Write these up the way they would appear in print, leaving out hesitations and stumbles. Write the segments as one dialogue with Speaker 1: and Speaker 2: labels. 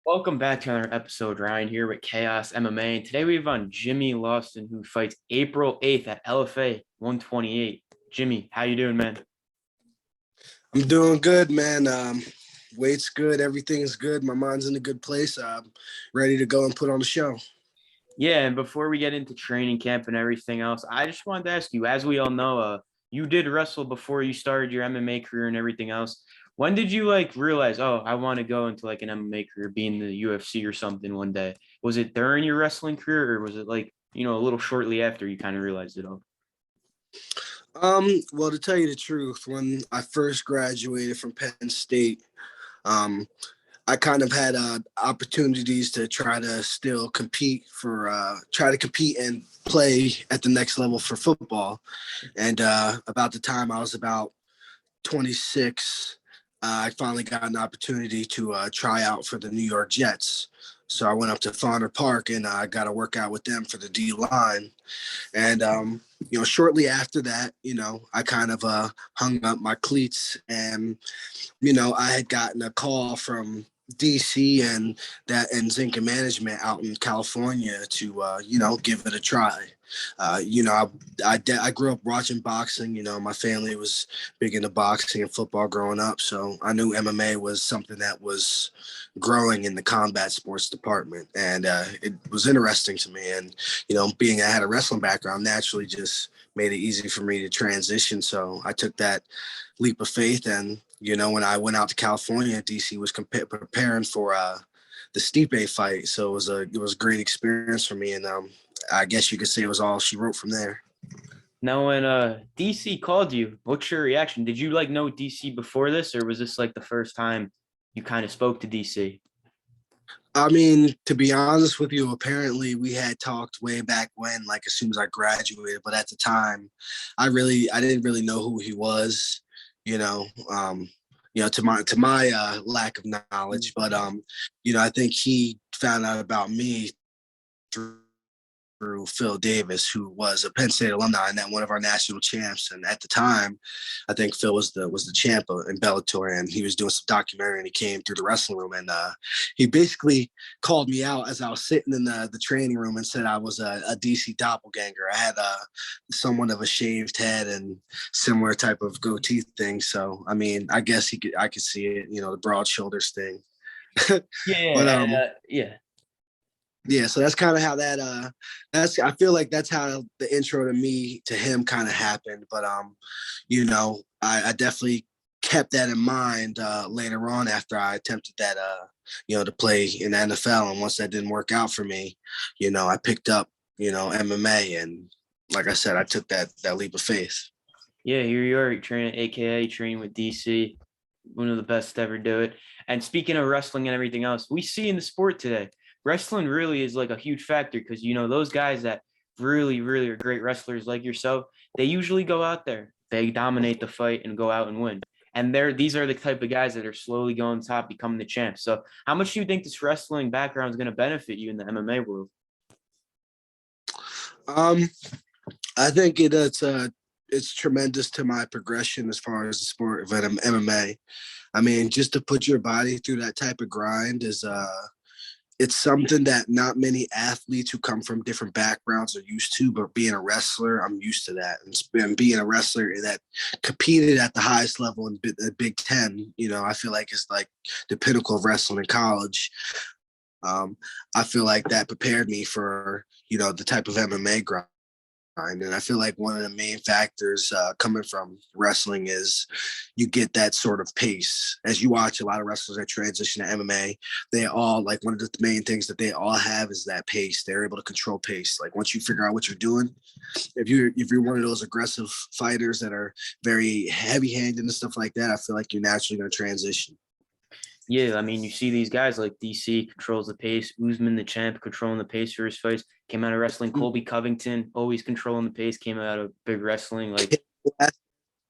Speaker 1: Welcome back to another episode. Ryan here with Chaos MMA, and today we have on Jimmy Lawson, who fights April 8th at LFA 128. Jimmy, how you doing, man?
Speaker 2: I'm doing good, man. Weight's good. Everything's good. My mind's in a good place. I'm ready to go and put on the show.
Speaker 1: Yeah, and before we get into training camp and everything else, I just wanted to ask you, as we all know, you did wrestle before you started your MMA career and everything else. When did you realize, oh, I want to go into an MMA career, be in the UFC or something one day? Was it during your wrestling career, or was it a little shortly after you kind of realized it all?
Speaker 2: Well, to tell you the truth, when I first graduated from Penn State, um, I kind of had opportunities to try to still try to compete and play at the next level for football. And about the time I was about 26, I finally got an opportunity to try out for the New York Jets. So I went up to Fauner Park and I got to work out with them for the D line. And, shortly after that, I kind of hung up my cleats and, I had gotten a call from DC and Zinc Management out in California to, give it a try. I grew up watching boxing. My family was big into boxing and football growing up. So I knew MMA was something that was growing in the combat sports department. And it was interesting to me. And, being I had a wrestling background naturally just made it easy for me to transition. So I took that leap of faith. And, when I went out to California, DC was preparing for the Stipe fight. So it was a great experience for me. And I guess you could say it was all she wrote from there.
Speaker 1: Now, when DC called you, what's your reaction? Did you know DC before this, or was this the first time you kind of spoke to DC?
Speaker 2: I mean, to be honest with you, apparently we had talked way back when, like as soon as I graduated. But at the time, I didn't really know who he was, you know, um, to my lack of knowledge. But I think he found out about me through Phil Davis, who was a Penn State alumni and one of our national champs. And at the time, I think Phil was the champ in Bellator, and he was doing some documentary. And he came through the wrestling room, and he basically called me out as I was sitting in the training room and said I was a DC doppelganger. I had somewhat of a shaved head and similar type of goatee thing. So I mean, I guess I could see it, the broad shoulders thing. But
Speaker 1: Yeah, yeah.
Speaker 2: yeah, so that's kind of how I feel like that's how the intro to me to him kind of happened. But I definitely kept that in mind later on after I attempted that to play in the NFL. And once that didn't work out for me, I picked up MMA, and like I said, I took that leap of faith.
Speaker 1: Yeah, here you are training, AKA training with DC, one of the best to ever do it. And speaking of wrestling and everything else, we see in the sport today, wrestling really is a huge factor because, those guys that really, really are great wrestlers like yourself, they usually go out there, they dominate the fight and go out and win. And these are the type of guys that are slowly going top, becoming the champs. So how much do you think this wrestling background is going to benefit you in the MMA world?
Speaker 2: Um, I think it's tremendous to my progression as far as the sport of MMA. I mean, just to put your body through that type of grind is it's something that not many athletes who come from different backgrounds are used to. But being a wrestler, I'm used to that, and being a wrestler that competed at the highest level in the Big Ten, I feel like it's like the pinnacle of wrestling in college. I feel like that prepared me for the type of MMA grind. And I feel like one of the main factors coming from wrestling is you get that sort of pace. As you watch a lot of wrestlers that transition to MMA, they all one of the main things that they all have is that pace. They're able to control pace. Like once you figure out what you're doing, if you're one of those aggressive fighters that are very heavy-handed and stuff like that, I feel like you're naturally going to transition.
Speaker 1: Yeah, I mean, you see these guys like DC controls the pace, Usman the champ controlling the pace for his fights, came out of wrestling, Colby Covington always controlling the pace, came out of big wrestling.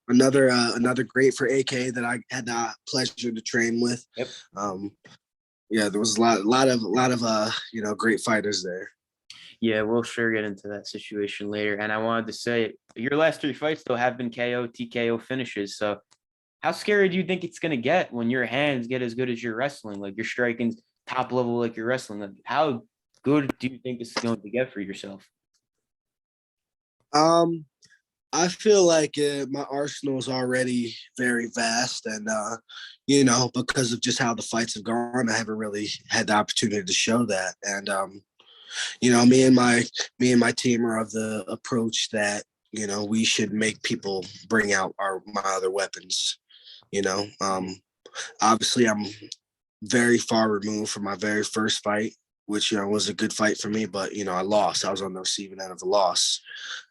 Speaker 2: Another great for AK that I had the pleasure to train with.
Speaker 1: Yep.
Speaker 2: Yeah, there was a lot of great fighters there.
Speaker 1: Yeah, we'll sure get into that situation later. And I wanted to say your last three fights though have been KO, TKO finishes. So how scary do you think it's going to get when your hands get as good as your wrestling? Like your striking's top level like you're wrestling. Like, how good do you think this is going to get for yourself?
Speaker 2: Um, I feel like my arsenal is already very vast, and because of just how the fights have gone, I haven't really had the opportunity to show that. And me and my team are of the approach that we should make people bring out my other weapons. You know, obviously I'm very far removed from my very first fight, which was a good fight for me, but I lost. I was on the receiving end of a loss.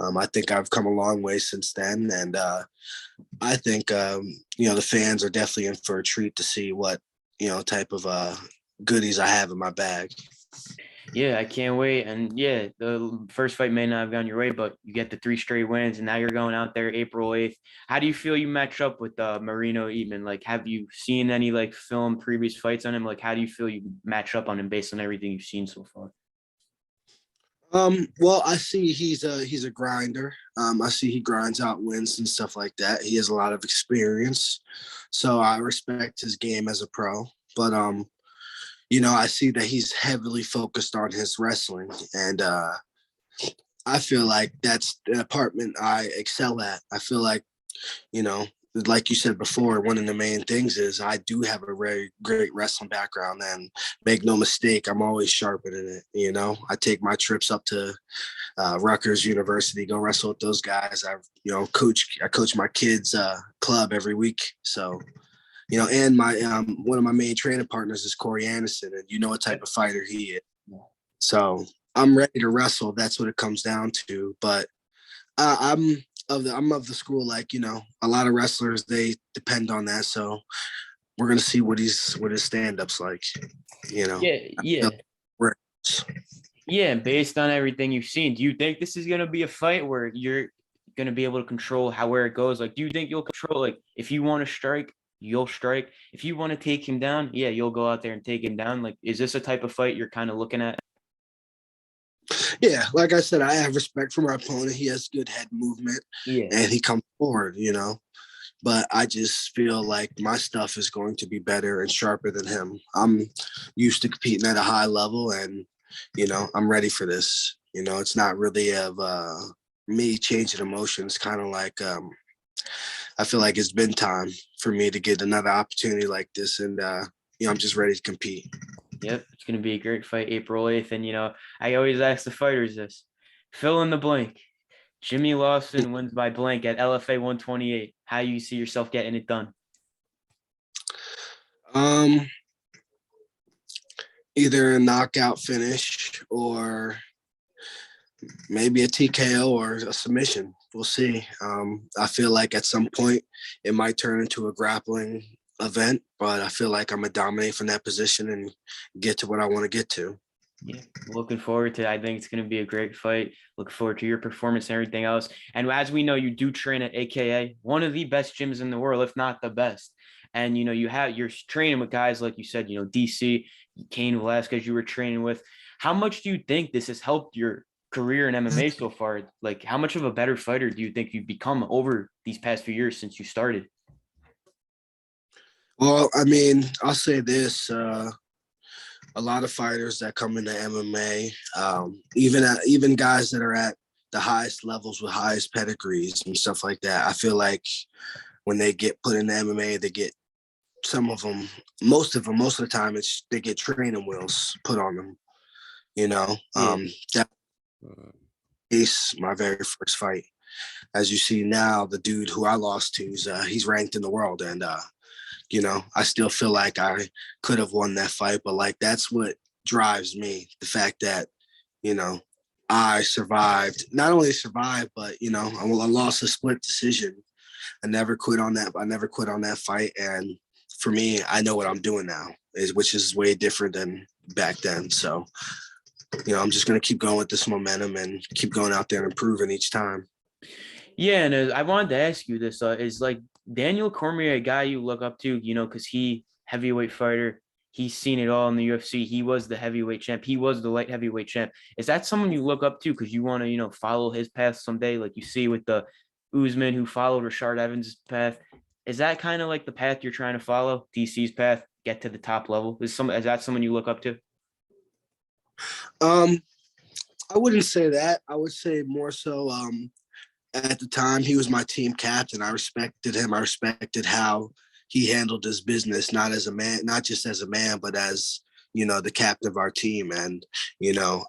Speaker 2: I think I've come a long way since then, and I think the fans are definitely in for a treat to see what type of goodies I have in my bag.
Speaker 1: Yeah, I can't wait. And yeah, the first fight may not have gone your way, but you get the 3 straight wins, and now you're going out there April 8th. How do you feel you match up with Marino Eatman? Like, have you seen any like film previous fights on him? Like, how do you feel you match up on him based on everything you've seen so far?
Speaker 2: Well, I see he's a grinder. I see he grinds out wins and stuff like that. He has a lot of experience, so I respect his game as a pro. But I see that he's heavily focused on his wrestling, and I feel like that's the department I excel at. I feel you know, like you said before, one of the main things is I do have a very great wrestling background, and make no mistake, I'm always sharpening it. I take my trips up to Rutgers University, go wrestle with those guys. I coach my kids' club every week, so and my one of my main training partners is Corey Anderson, and you know what type of fighter he is. So I'm ready to wrestle. That's what it comes down to. But I'm of the school, like a lot of wrestlers, they depend on that. So we're gonna see what his stand-ups like.
Speaker 1: Yeah, yeah. Yeah, based on everything you've seen, do you think this is gonna be a fight where you're gonna be able to control where it goes? Like, do you think you'll control, like, if you want to strike, you'll strike. If you want to take him down, yeah, you'll go out there and take him down. Like, is this a type of fight you're kind of looking at?
Speaker 2: Yeah, like I said, I have respect for my opponent. He has good head movement,
Speaker 1: Yeah.
Speaker 2: and he comes forward. But I just feel like my stuff is going to be better and sharper than him. I'm used to competing at a high level, and I'm ready for this. It's not really of me changing emotions. Kind of like I feel like it's been time for me to get another opportunity like this, and I'm just ready to compete.
Speaker 1: Yep, it's going to be a great fight April 8th. And, I always ask the fighters this: fill in the blank. Jimmy Lawson wins by blank at LFA 128. How you see yourself getting it done?
Speaker 2: Um, Either a knockout finish or maybe a TKO or a submission. We'll see. I feel like at some point it might turn into a grappling event, but I feel like I'm gonna dominate from that position and get to what I want to get to.
Speaker 1: Yeah, looking forward to it. I think it's going to be a great fight. Looking forward to your performance and everything else. And as we know, you do train at AKA, one of the best gyms in the world, if not the best. And you're training with guys like you said, DC, Cain Velasquez, you were training with. How much do you think this has helped your career in MMA so far? Like, how much of a better fighter do you think you've become over these past few years since you started?
Speaker 2: Well, I mean, I'll say this: a lot of fighters that come into MMA, even guys that are at the highest levels with highest pedigrees and stuff like that. I feel like when they get put into MMA, they get some of them, most of the time, they get training wheels put on them.
Speaker 1: Yeah.
Speaker 2: That is my very first fight. As you see now, the dude who I lost to, he's ranked in the world, and I still feel like I could have won that fight, but like that's what drives me. The fact that, I survived, not only survived, but I lost a split decision. I never quit on that. I never quit on that fight. And for me, I know what I'm doing now, which is way different than back then. So, I'm just going to keep going with this momentum and keep going out there and improving each time.
Speaker 1: Yeah, and I wanted to ask you this: is like Daniel Cormier a guy you look up to? Because he heavyweight fighter, he's seen it all in the UFC. He was the heavyweight champ. He was the light heavyweight champ. Is that someone you look up to because you want to follow his path someday, like you see with the Usman who followed Rashard Evans' path? Is that kind of like the path you're trying to follow, DC's path? get to the top level? Is that someone you look up to?
Speaker 2: Um, I wouldn't say that. I would say more so. At the time, he was my team captain. I respected him. I respected how he handled his business, not as a man, not just as a man, but as the captain of our team. And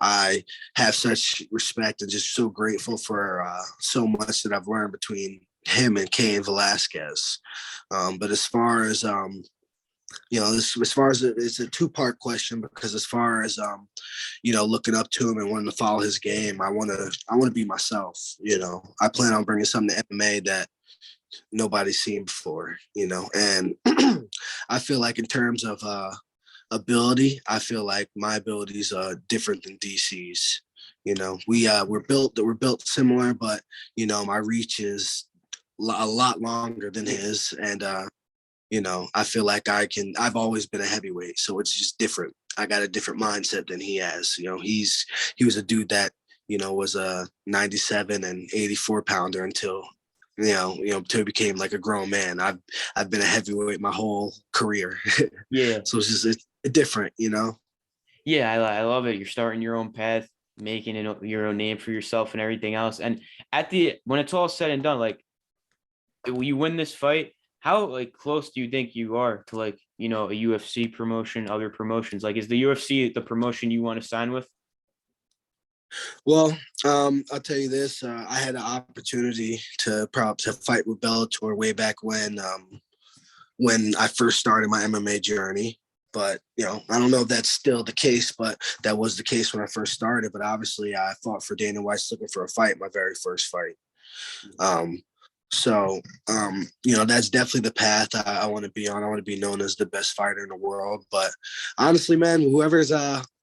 Speaker 2: I have such respect and just so grateful for so much that I've learned between him and Cain Velasquez. But as far as as far as it's a two-part question, because as far as looking up to him and wanting to follow his game, I want to be myself. I plan on bringing something to MMA that nobody's seen before. And I feel like in terms of ability, I feel like my abilities are different than DC's. We're built similar, but my reach is a lot longer than his, and I feel like I've always been a heavyweight, so it's just different. I got a different mindset than he has. He was a dude that, was a 97 and 84 pounder until he became like a grown man. I've been a heavyweight my whole career.
Speaker 1: Yeah.
Speaker 2: So it's different.
Speaker 1: Yeah, I love it. You're starting your own path, making your own name for yourself and everything else. And when it's all said and done, like you win this fight, how like close do you think you are to like, a UFC promotion, other promotions? Like, is the UFC the promotion you want to sign with?
Speaker 2: Well, I'll tell you this. I had an opportunity to fight with Bellator way back when I first started my MMA journey. But, I don't know if that's still the case, but that was the case when I first started. But obviously I fought for Dana White's looking for a fight, my very first fight. So, that's definitely the path I want to be on. I want to be known as the best fighter in the world. But honestly, man, whoever's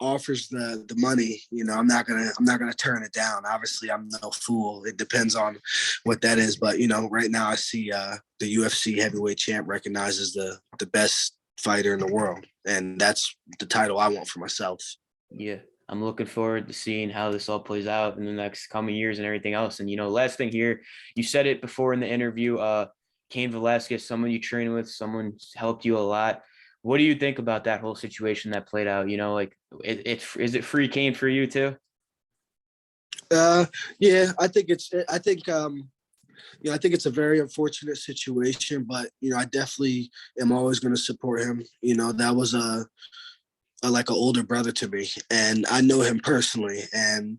Speaker 2: offers the money, I'm not gonna turn it down. Obviously, I'm no fool. It depends on what that is. But right now I see the UFC heavyweight champ recognizes the best fighter in the world, and that's the title I want for myself.
Speaker 1: Yeah, I'm looking forward to seeing how this all plays out in the next coming years and everything else. And last thing here, you said it before in the interview, Cain Velasquez, someone you train with, someone helped you a lot. What do you think about that whole situation that played out? Is it free Cain for you too?
Speaker 2: Yeah, I think it's a very unfortunate situation, but I definitely am always going to support him. That was like an older brother to me, and I know him personally, and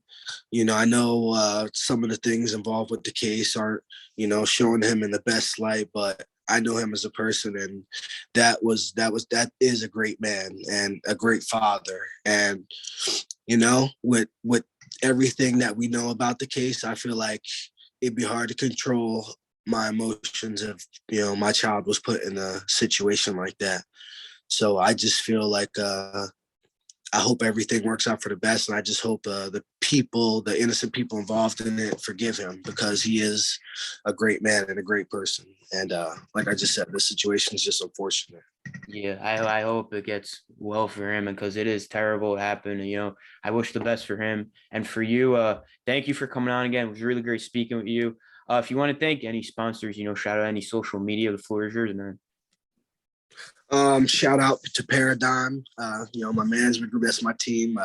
Speaker 2: I know some of the things involved with the case aren't showing him in the best light, but I know him as a person, and that is a great man and a great father. And with everything that we know about the case, I feel like it'd be hard to control my emotions if my child was put in a situation like that. So I just feel like I hope everything works out for the best, and I just hope the innocent people involved in it, forgive him, because he is a great man and a great person. And like I just said, the situation is just unfortunate.
Speaker 1: Yeah, I hope it gets well for him, because it is terrible what happened. And, I wish the best for him and for you. Thank you for coming on again. It was really great speaking with you. If you want to thank any sponsors, shout out any social media, the floor is yours, man.
Speaker 2: Shout out to Paradigm, my management group, that's my team.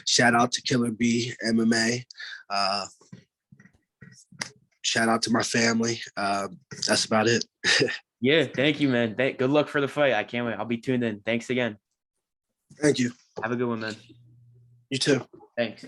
Speaker 2: Shout out to Killer B MMA. Shout out to my family. That's about it.
Speaker 1: Yeah, thank you, man. Good luck for the fight. I can't wait. I'll be tuned in. Thanks again.
Speaker 2: Thank you.
Speaker 1: Have a good one, man.
Speaker 2: You too.
Speaker 1: Thanks.